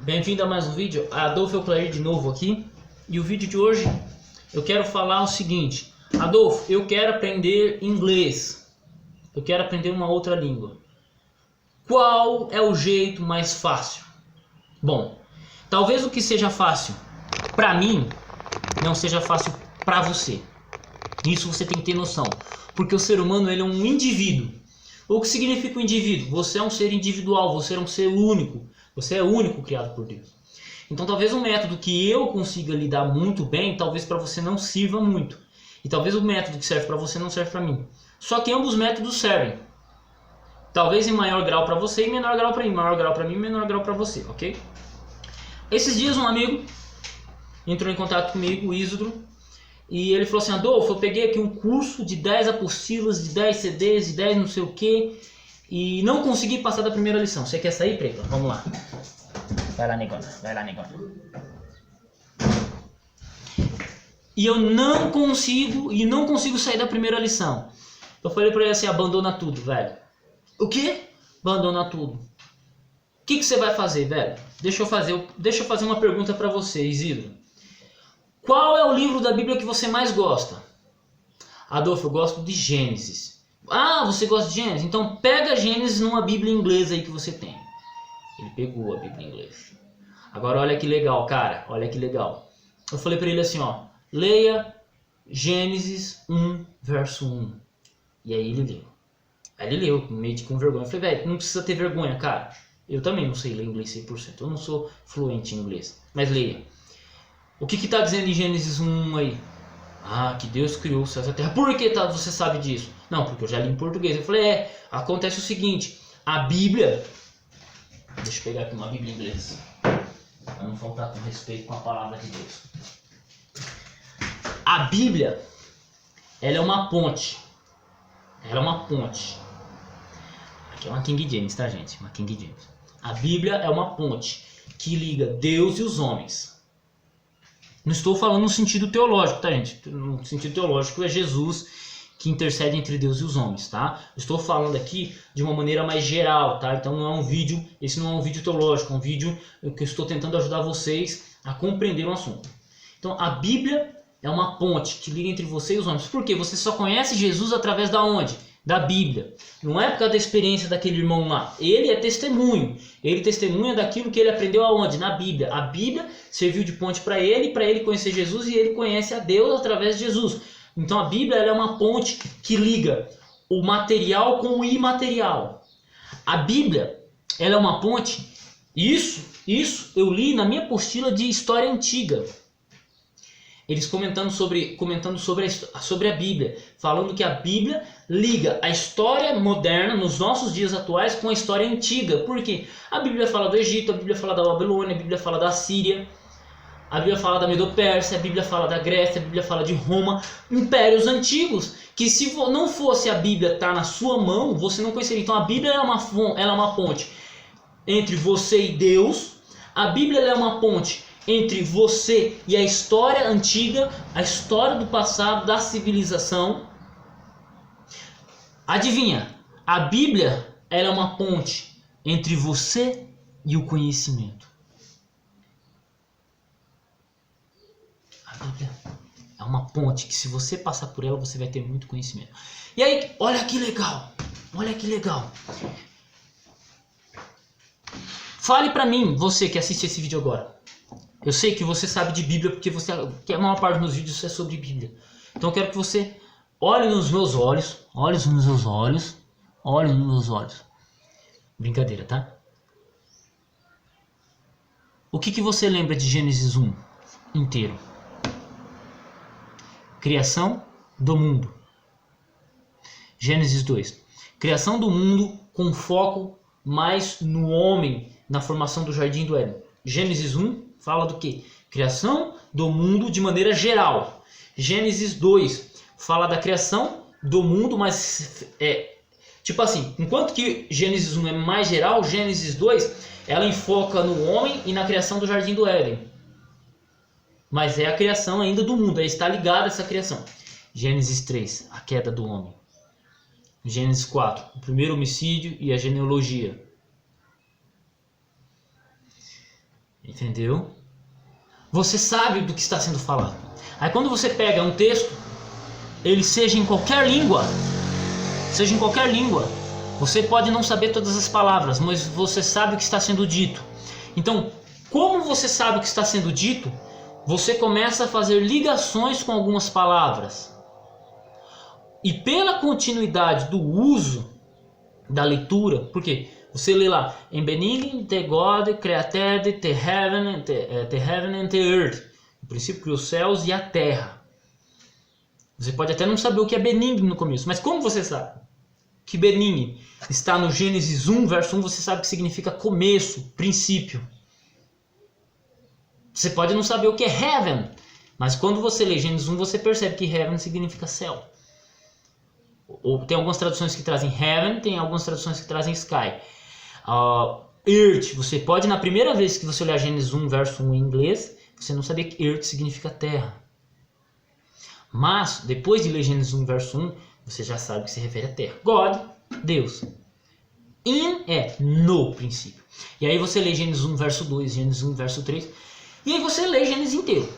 Bem-vindo a mais um vídeo. Adolfo Euclair de novo aqui. E o vídeo de hoje eu quero falar o seguinte: Adolfo, eu quero aprender inglês. Eu quero aprender uma outra língua. Qual é o jeito mais fácil? Bom, talvez o que seja fácil para mim não seja fácil para você. Isso você tem que ter noção. Porque o ser humano ele é um indivíduo. O que significa o indivíduo? Você é um ser individual, você é um ser único. Você é único criado por Deus. Então talvez um método que eu consiga lidar muito bem, talvez para você não sirva muito. E talvez o método que serve para você não serve para mim. Só que ambos os métodos servem. Talvez em maior grau para você e menor grau para mim. Maior grau para mim e menor grau para você, ok? Esses dias um amigo entrou em contato comigo, o Isidro, e ele falou assim: Adolfo, eu peguei aqui um curso de 10 apostilas, de 10 CDs, de 10 não sei o que, e não consegui passar da primeira lição. Você quer sair, Preta? Vamos lá. Vai lá, negona. Vai lá, negona. E eu não consigo sair da primeira lição. Eu falei pra ele assim: abandona tudo, velho. O quê? Abandona tudo. O que você vai fazer, velho? Deixa eu fazer uma pergunta pra você, Isidro. Qual é o livro da Bíblia que você mais gosta? Adolfo, eu gosto de Gênesis. Ah, você gosta de Gênesis? Então pega Gênesis numa Bíblia inglesa aí que você tem. Ele pegou a Bíblia inglesa. Agora olha que legal, cara. Olha que legal. Eu falei pra ele assim, ó. Leia Gênesis 1, verso 1. E aí ele leu. Aí ele leu, meio de com vergonha. Eu falei, velho, não precisa ter vergonha, cara. Eu também não sei ler inglês 100%. Eu não sou fluente em inglês. Mas leia. O que está dizendo em Gênesis 1 aí? Ah, que Deus criou o céu e a terra. Por que você sabe disso? Não, porque eu já li em português. Eu falei, acontece o seguinte. A Bíblia... Deixa eu pegar aqui uma Bíblia em inglês. Para não faltar com respeito com a palavra de Deus. A Bíblia, ela é uma ponte. Ela é uma ponte. Aqui é uma King James, tá, gente? Uma King James. A Bíblia é uma ponte que liga Deus e os homens. Não estou falando no sentido teológico, tá, gente? No sentido teológico é Jesus que intercede entre Deus e os homens, tá? Estou falando aqui de uma maneira mais geral, tá? Então não é um vídeo, esse não é um vídeo teológico, é um vídeo que eu estou tentando ajudar vocês a compreender o assunto. Então a Bíblia é uma ponte que liga entre você e os homens. Por quê? Você só conhece Jesus através da onde? Da Bíblia. Não é por causa da experiência daquele irmão lá. Ele é testemunho. Ele testemunha daquilo que ele aprendeu aonde? Na Bíblia. A Bíblia serviu de ponte para ele conhecer Jesus, e ele conhece a Deus através de Jesus. Então a Bíblia ela é uma ponte que liga o material com o imaterial. A Bíblia ela é uma ponte. Isso eu li na minha apostila de história antiga. Eles comentando sobre a Bíblia, falando que a Bíblia liga a história moderna, nos nossos dias atuais, com a história antiga. Por quê? A Bíblia fala do Egito, a Bíblia fala da Babilônia, a Bíblia fala da Síria, a Bíblia fala da Medo-Pérsia, a Bíblia fala da Grécia, a Bíblia fala de Roma, impérios antigos, que se não fosse a Bíblia estar na sua mão, você não conheceria. Então a Bíblia ela é uma ponte entre você e Deus, a Bíblia ela é uma ponte entre você e a história antiga, a história do passado, da civilização. Adivinha? A Bíblia ela é uma ponte entre você e o conhecimento. A Bíblia é uma ponte que, se você passar por ela, você vai ter muito conhecimento. E aí, olha que legal. Olha que legal. Fale pra mim, você que assiste esse vídeo agora. Eu sei que você sabe de Bíblia, porque a maior parte dos meus vídeos é sobre Bíblia. Então eu quero que você olhe nos meus olhos, olhe nos meus olhos, olhe nos meus olhos. Brincadeira, tá? O que você lembra de Gênesis 1 inteiro? Criação do mundo. Gênesis 2. Criação do mundo com foco mais no homem, na formação do jardim do Éden. Gênesis 1 fala do quê? Criação do mundo de maneira geral. Gênesis 2 fala da criação do mundo, mas tipo assim, enquanto que Gênesis 1 é mais geral, Gênesis 2 ela enfoca no homem e na criação do jardim do Éden. Mas é a criação ainda do mundo, aí está ligada essa criação. Gênesis 3, a queda do homem. Gênesis 4, o primeiro homicídio e a genealogia. Entendeu? Você sabe do que está sendo falado. Aí quando você pega um texto, ele seja em qualquer língua, você pode não saber todas as palavras, mas você sabe o que está sendo dito. Então, como você sabe o que está sendo dito, você começa a fazer ligações com algumas palavras. E pela continuidade do uso da leitura, porque você lê lá, em beginning the God created the heaven and the earth. No princípio criou os céus e a terra. Você pode até não saber o que é benigno no começo, mas como você sabe que benigno está no Gênesis 1, verso 1, você sabe que significa começo, princípio. Você pode não saber o que é heaven, mas quando você lê Gênesis 1, você percebe que heaven significa céu. Ou tem algumas traduções que trazem heaven, tem algumas traduções que trazem sky. Earth, você pode, na primeira vez que você olhar Gênesis 1, verso 1 em inglês, você não saber que earth significa terra. Mas, depois de ler Gênesis 1, verso 1, você já sabe que se refere à terra. God, Deus. In é no princípio. E aí você lê Gênesis 1, verso 2, Gênesis 1, verso 3, e aí você lê Gênesis inteiro.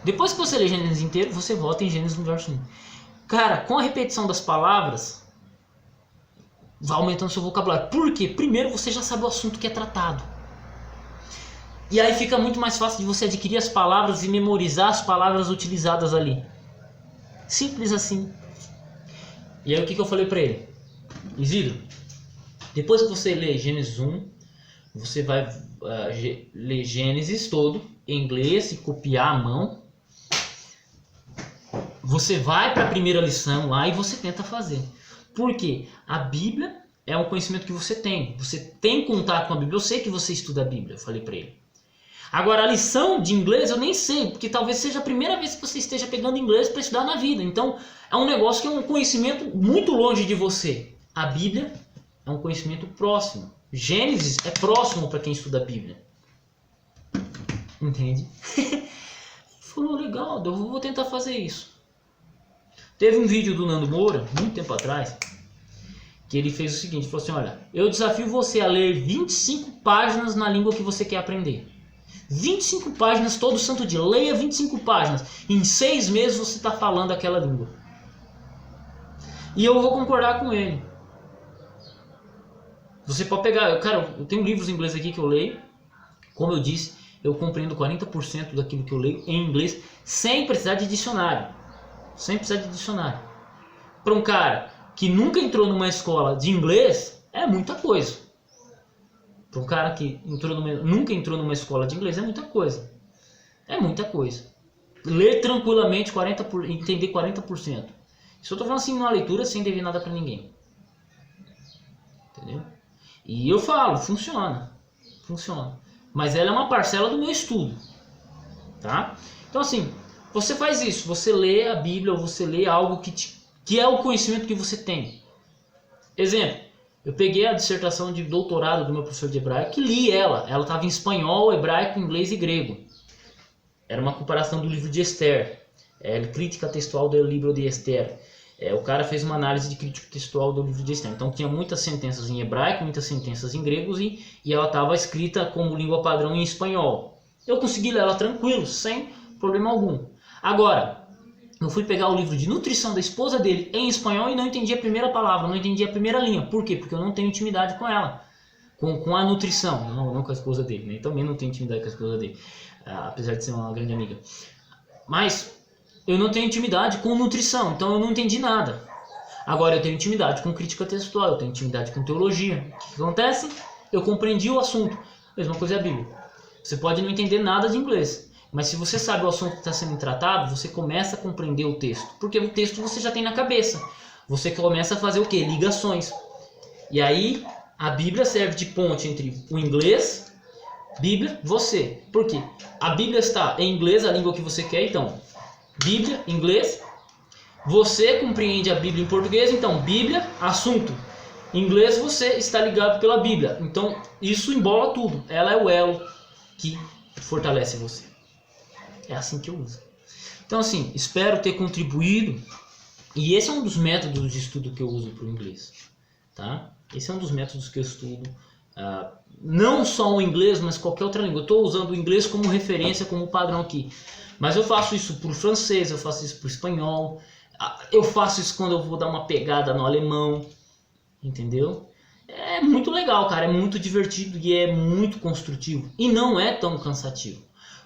Depois que você lê Gênesis inteiro, você volta em Gênesis 1, verso 1. Cara, com a repetição das palavras, vai aumentando seu vocabulário. Por quê? Primeiro, você já sabe o assunto que é tratado. E aí fica muito mais fácil de você adquirir as palavras e memorizar as palavras utilizadas ali. Simples assim. E aí o que eu falei para ele? Isidro, depois que você lê Gênesis 1, você vai ler Gênesis todo em inglês e copiar à mão. Você vai para a primeira lição lá e você tenta fazer. Por quê? A Bíblia é um conhecimento que você tem. Você tem contato com a Bíblia. Eu sei que você estuda a Bíblia, eu falei para ele. Agora, a lição de inglês eu nem sei, porque talvez seja a primeira vez que você esteja pegando inglês para estudar na vida. Então, é um negócio que é um conhecimento muito longe de você. A Bíblia é um conhecimento próximo. Gênesis é próximo para quem estuda a Bíblia. Entende? Falou, legal, eu vou tentar fazer isso. Teve um vídeo do Nando Moura, muito tempo atrás, que ele fez o seguinte, falou assim, olha, eu desafio você a ler 25 páginas na língua que você quer aprender. 25 páginas todo santo dia, leia 25 páginas. Em 6 meses você está falando aquela língua. E eu vou concordar com ele. Você pode pegar, cara, eu tenho livros em inglês aqui que eu leio. Como eu disse, eu compreendo 40% daquilo que eu leio em inglês sem precisar de dicionário. Sem precisar de dicionário. Para um cara que nunca entrou numa escola de inglês, é muita coisa. Para um cara que nunca entrou numa escola de inglês, é muita coisa. É muita coisa. Ler tranquilamente, entender 40%. Isso eu estou falando assim, numa leitura sem dever nada para ninguém. Entendeu? E eu falo, funciona. Funciona. Mas ela é uma parcela do meu estudo. Tá? Então assim, você faz isso. Você lê a Bíblia ou você lê algo que é o conhecimento que você tem. Exemplo. Eu peguei a dissertação de doutorado do meu professor de hebraico e li ela. Ela estava em espanhol, hebraico, inglês e grego. Era uma comparação do livro de Esther. Crítica textual do livro de Esther. O cara fez uma análise de crítica textual do livro de Esther. Então tinha muitas sentenças em hebraico, muitas sentenças em grego e ela estava escrita como língua padrão em espanhol. Eu consegui ler ela tranquilo, sem problema algum. Agora, eu fui pegar o livro de nutrição da esposa dele em espanhol e não entendi a primeira palavra, não entendi a primeira linha. Por quê? Porque eu não tenho intimidade com ela, com a nutrição, não com a esposa dele, né? Também não tenho intimidade com a esposa dele, apesar de ser uma grande amiga. Mas eu não tenho intimidade com nutrição, então eu não entendi nada. Agora eu tenho intimidade com crítica textual, eu tenho intimidade com teologia. O que acontece? Eu compreendi o assunto. Mesma coisa é a Bíblia. Você pode não entender nada de inglês, mas se você sabe o assunto que está sendo tratado, você começa a compreender o texto. Porque o texto você já tem na cabeça. Você começa a fazer o quê? Ligações. E aí, a Bíblia serve de ponte entre o inglês, Bíblia, você. Por quê? A Bíblia está em inglês, a língua que você quer, então. Bíblia, inglês. Você compreende a Bíblia em português, então Bíblia, assunto. Em inglês você está ligado pela Bíblia. Então, isso embola tudo. Ela é o elo que fortalece você. É assim que eu uso. Então assim, espero ter contribuído. E esse é um dos métodos de estudo que eu uso para o inglês. Tá? Esse é um dos métodos que eu estudo Não só o inglês, mas qualquer outra língua. Eu estou usando o inglês como referência, como padrão aqui. Mas eu faço isso para o francês, eu faço isso para o espanhol, eu faço isso quando eu vou dar uma pegada no alemão, entendeu? É muito legal, cara, é muito divertido e é muito construtivo. E não é tão cansativo.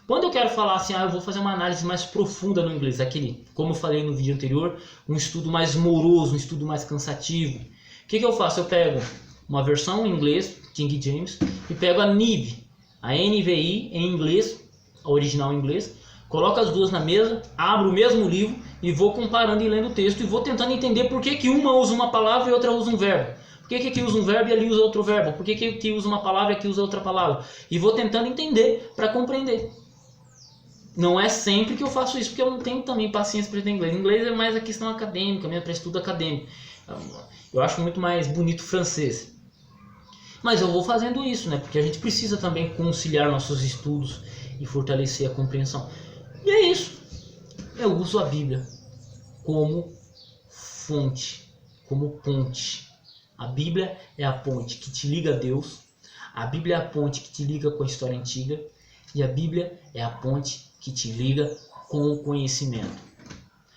Quando eu quero falar assim, eu vou fazer uma análise mais profunda no inglês, aquele, como eu falei no vídeo anterior, um estudo mais moroso, um estudo mais cansativo. O que eu faço? Eu pego uma versão em inglês, King James, e pego a NIV, a NVI em inglês, a original em inglês, coloco as duas na mesa, abro o mesmo livro e vou comparando e lendo o texto e vou tentando entender por que uma usa uma palavra e outra usa um verbo. Por que aqui usa um verbo e ali usa outro verbo? Por que aqui usa uma palavra e aqui usa outra palavra? E vou tentando entender para compreender. Não é sempre que eu faço isso, porque eu não tenho também paciência para entender inglês. Inglês é mais a questão acadêmica, mesmo para estudo acadêmico. Eu acho muito mais bonito o francês. Mas eu vou fazendo isso, né? Porque a gente precisa também conciliar nossos estudos e fortalecer a compreensão. E é isso. Eu uso a Bíblia como fonte, como ponte. A Bíblia é a ponte que te liga a Deus. A Bíblia é a ponte que te liga com a história antiga. E a Bíblia é a ponte que te liga com o conhecimento.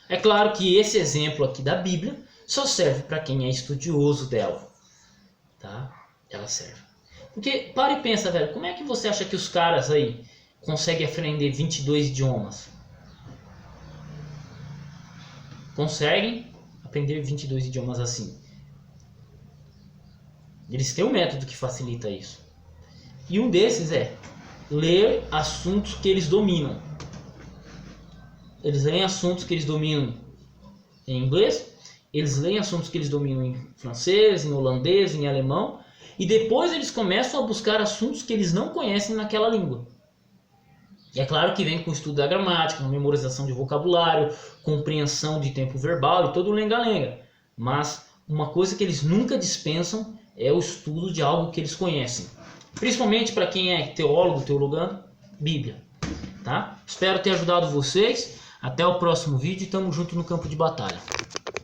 É claro que esse exemplo aqui da Bíblia só serve para quem é estudioso dela. Tá? Ela serve. Porque, para e pensa, velho, como é que você acha que os caras aí conseguem aprender 22 idiomas? Conseguem aprender 22 idiomas assim. Eles têm um método que facilita isso. E um desses é ler assuntos que eles dominam. Eles leem assuntos que eles dominam em inglês, eles leem assuntos que eles dominam em francês, em holandês, em alemão, e depois eles começam a buscar assuntos que eles não conhecem naquela língua. E é claro que vem com o estudo da gramática, memorização de vocabulário, compreensão de tempo verbal e todo o lenga-lenga. Mas uma coisa que eles nunca dispensam é o estudo de algo que eles conhecem. Principalmente para quem é teólogo, teologando, Bíblia. Tá? Espero ter ajudado vocês. Até o próximo vídeo e tamo junto no campo de batalha.